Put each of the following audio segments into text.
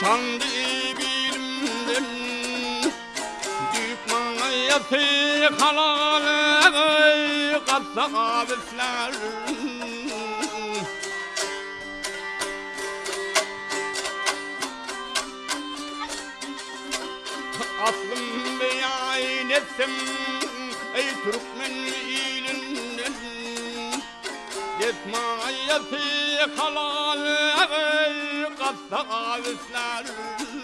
sandı bilimden Türkmenistanyn halaly Gassap Islarin aslım beyan etsem ey Türkmen ilinden Türkmenistanyn halaly Gassap Islarin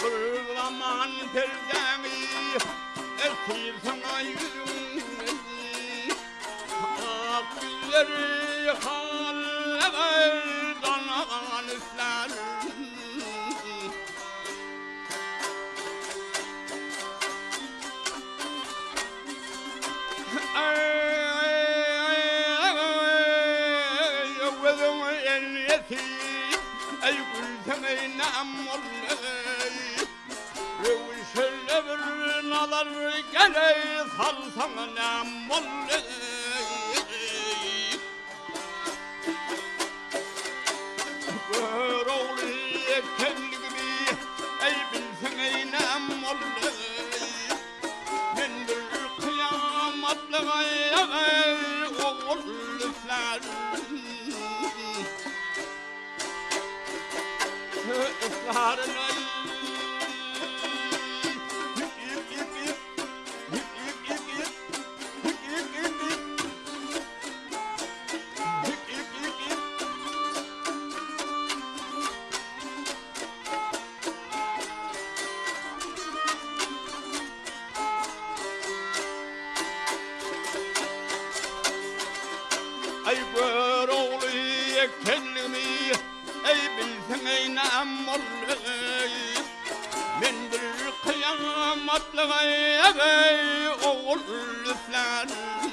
bir zaman perdemi esir sana yüzümden Akmyrat Caryyew danagan Islärin Nazar geley salsana namolle Gör oğlu kendimi ey bilsen ey namolle Men bir kıyamatlığa ey oğul Islärin Islärin Ay gör oğlu kendimi ey bilsen ey namolle Men bir kıyamatlığa ey oğul Islärin